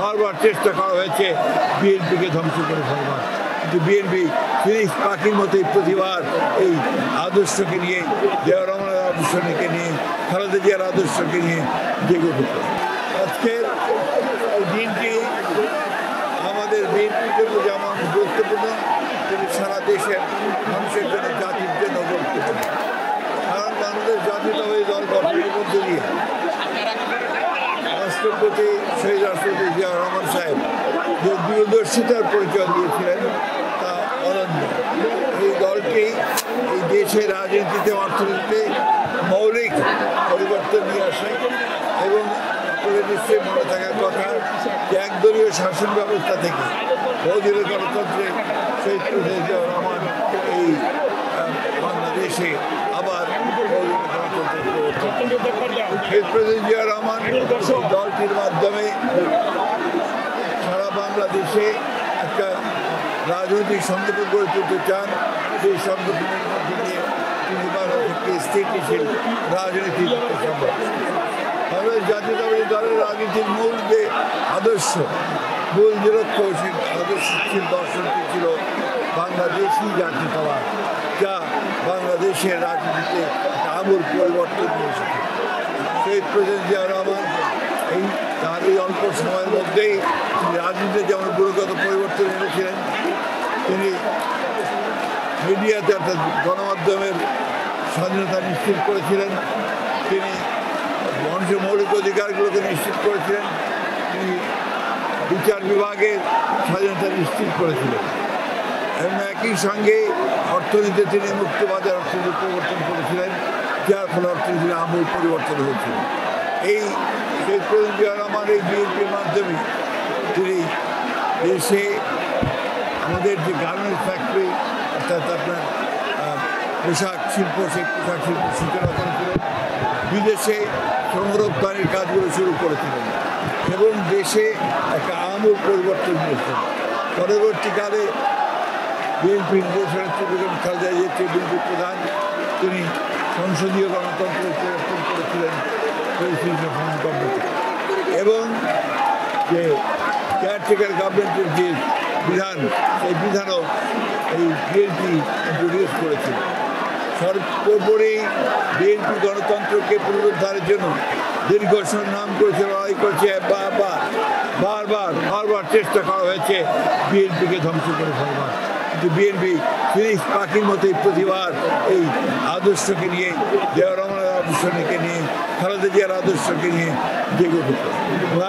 বারবার চেষ্টা করা হয়েছে বিএনপিকে ধ্বংস করে ফেলবার, কিন্তু বিএনপি ফিনিক্স পাখির মতোই প্রতিবার এই আদর্শকে নিয়ে, জিয়াউর রহমানের আদর্শকে নিয়ে, খালেদা জিয়ার আদর্শকে নিয়ে জেগে উঠেছে। আজকের এই দিনটি আমাদের বিএনপির জন্য যেমন গুরুত্বপূর্ণ, কিন্তু সারা দেশের মানুষের জন্য, জাতির জন্য গুরুত্বপূর্ণ। কারণ বাংলাদেশ জাতীয়তাবাদী দল গঠনের মধ্য দিয়ে রাষ্ট্রপতি শহীদ রাষ্ট্রপতি জিয়াউর রহমান সাহেব যে দূরদর্শিতার পরিচয় দিয়েছিলেন তা অনন্য। এই দলটি এই দেশের রাজনীতিতে, অর্থনীতিতে মৌলিক পরিবর্তন নিয়ে আসে এবং আপনাদের নিশ্চয়ই মনে থাকার কথা যে একদলীয় শাসন ব্যবস্থা থেকে বহুদলীয় গণতন্ত্রে শহীদ প্রেসিডেন্ট জিয়াউর রহমান এই বাংলাদেশে আবার শহীদ প্রেসিডেন্ট জিয়াউর রহমান দলটির মাধ্যমে সারা বাংলাদেশে একটা রাজনৈতিক সংগঠন গড়ে তুলতে চান। সেই সংগঠনের মধ্যে দিয়ে তিনি বাংলাদেশকে স্থিতিশীল রাজনীতি করতে সম্ভব। বাংলাদেশ জাতীয়তাবাদী দলের রাজনীতির মূল যে আদর্শ, মূল যে লক্ষ্য, সেই আদর্শশীল দর্শনটি ছিল বাংলাদেশি জাতীয়তাবাদ, যা বাংলাদেশের রাজনীতিতে আমূল পরিবর্তন নিয়ে এসেছে। শহীদ প্রেসিডেন্ট জিয়াউর রহমান তার এই অল্প সময়ের মধ্যেই তিনি রাজনীতিতে যেমন গুণগত পরিবর্তন এনেছিলেন, তিনি মিডিয়াতে অর্থাৎ গণমাধ্যমের স্বাধীনতা নিশ্চিত করেছিলেন, তিনি মানুষের মৌলিক অধিকারগুলোকে নিশ্চিত করেছিলেন, তিনি বিচার বিভাগের স্বাধীনতা নিশ্চিত করেছিলেন এবং একই সঙ্গে অর্থনীতিতে তিনি মুক্তবাজার অর্থনীতি প্রবর্তন করেছিলেন, যার ফলে অর্থনীতির আমূল পরিবর্তন হয়েছিল। এই শহীদ প্রেসিডেন্ট জিয়াউর রহমান এই বিএনপির মাধ্যমে তিনি দেশে আমাদের যে গার্মেন্টস ফ্যাক্টরি, অর্থাৎ আপনার পোশাক শিল্প, সেই পোশাক শিল্প সূচনা করেছিলেন, বিদেশে শ্রমরপ্তানির কাজগুলো শুরু করেছিলেন এবং দেশে একটা আমূল পরিবর্তন হয়েছিল। পরবর্তীকালে বিএনপির দেশনেত্রী বেগম খালেদা জিয়া বিএনপির প্রধান, তিনি সংসদীয় গণতন্ত্র প্রবর্তন করেছিলেন এবং যে কেয়ারটেকার গভর্নমেন্টের যে বিধান, সেই বিধানও এই বিএনপি ইন্ট্রোডিউস করেছিল। সর্বোপরি বিএনপি গণতন্ত্রকে পুনরুদ্ধারের জন্য দীর্ঘ সংগ্রাম করেছে, লড়াই করেছে, বারবার চেষ্টা করা হয়েছে বিএনপিকে ধ্বংস করে ফেলবার, কিন্তু বিএনপি ফিনিক্স পাখির মতোই প্রতিবার এই আদর্শকে নিয়ে, জিয়াউর রহমানের আদর্শকে নিয়ে, খালেদা জিয়ার আদর্শকে নিয়ে জেগে উঠেছে।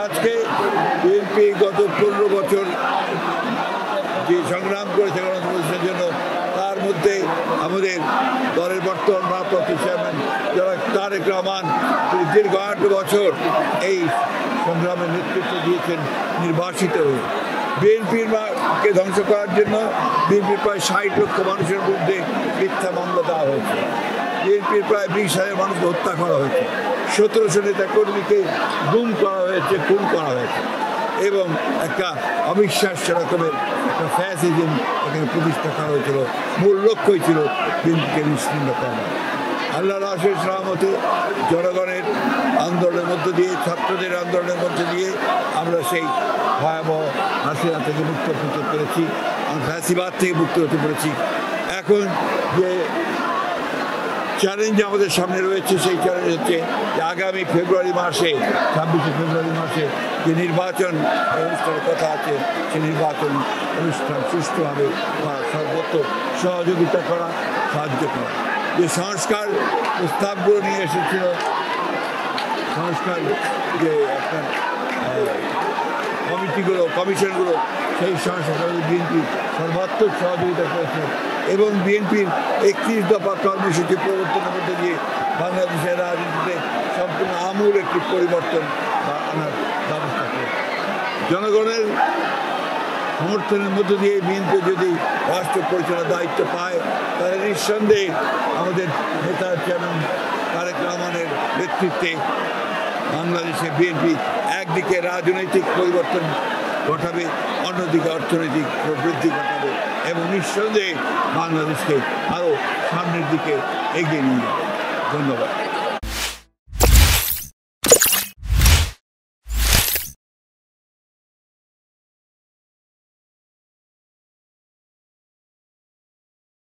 আজকে বিএনপি গত 15 বছর যে সংগ্রাম করেছে গণতন্ত্রের জন্য, তার মধ্যে আমাদের দলের বর্তমান ভারপ্রাপ্ত চেয়ারম্যান জনাব তারেক রহমান, তিনি দীর্ঘ 8 বছর এই সংগ্রামের নেতৃত্ব দিয়েছেন নির্বাসিত হয়ে। বিএনপিকে ধ্বংস করার জন্য বিএনপির প্রায় 60 লক্ষ মানুষের বিরুদ্ধে মিথ্যা মামলা দেওয়া হয়েছে, বিএনপির প্রায় 20,000 মানুষকে হত্যা করা হয়েছে, 1700 নেতা কর্মীকে গুম করা হয়েছে, খুন করা হয়েছে এবং একটা অবিশ্বাস্য রকমের একটা ফ্যাসিজম এখানে প্রতিষ্ঠা করা হয়েছিল। মূল লক্ষ্যই ছিল বিএনপিকে নিশ্চিহ্ন করা। আল্লাহর অশেষ রহমতে জনগণের আন্দোলনের মধ্য দিয়ে, ছাত্রদের আন্দোলনের মধ্য দিয়ে আমরা সেই ভয়াবহ হাসিনা থেকে মুক্ত হতে পেরেছি, ফ্যাসিবাদ থেকে মুক্ত হতে পেরেছি। এখন যে চ্যালেঞ্জ আমাদের সামনে রয়েছে, সেই চ্যালেঞ্জ হচ্ছে যে আগামী ফেব্রুয়ারি মাসে, 26শে ফেব্রুয়ারি মাসে যে নির্বাচন অনুষ্ঠানের কথা আছে, সেই নির্বাচন অনুষ্ঠান সুষ্ঠুভাবে সর্বত্র সহযোগিতা করা, সাহায্য করা। যে সংস্কার প্রস্তাবগুলো নিয়ে এসেছিল, সংস্কার যে আপনার কমিশনগুলো, সেই সংস্কার বিএনপি সর্বাত্মক সহযোগিতা করেছে এবং বিএনপির 31 দফা কর্মসূচি প্রবর্তনের মধ্যে দিয়ে বাংলাদেশের রাজনীতিতে সম্পূর্ণ আমূল একটি পরিবর্তন আনার ব্যবস্থা করে। জনগণের সমর্থনের মধ্য দিয়ে বিএনপি যদি রাষ্ট্র পরিচালনার দায়িত্ব পায়, তাহলে নিঃসন্দেহে আমাদের নেতা চেয়ারম্যান তারেক রহমানের নেতৃত্বে বাংলাদেশে বিএনপি একদিকে রাজনৈতিক পরিবর্তন ঘটাবে, অন্যদিকে অর্থনৈতিক প্রবৃদ্ধি ঘটাবে এবং নিঃসন্দেহে বাংলাদেশকে আরও সামনের দিকে এগিয়ে নিয়ে যাবে। ধন্যবাদ।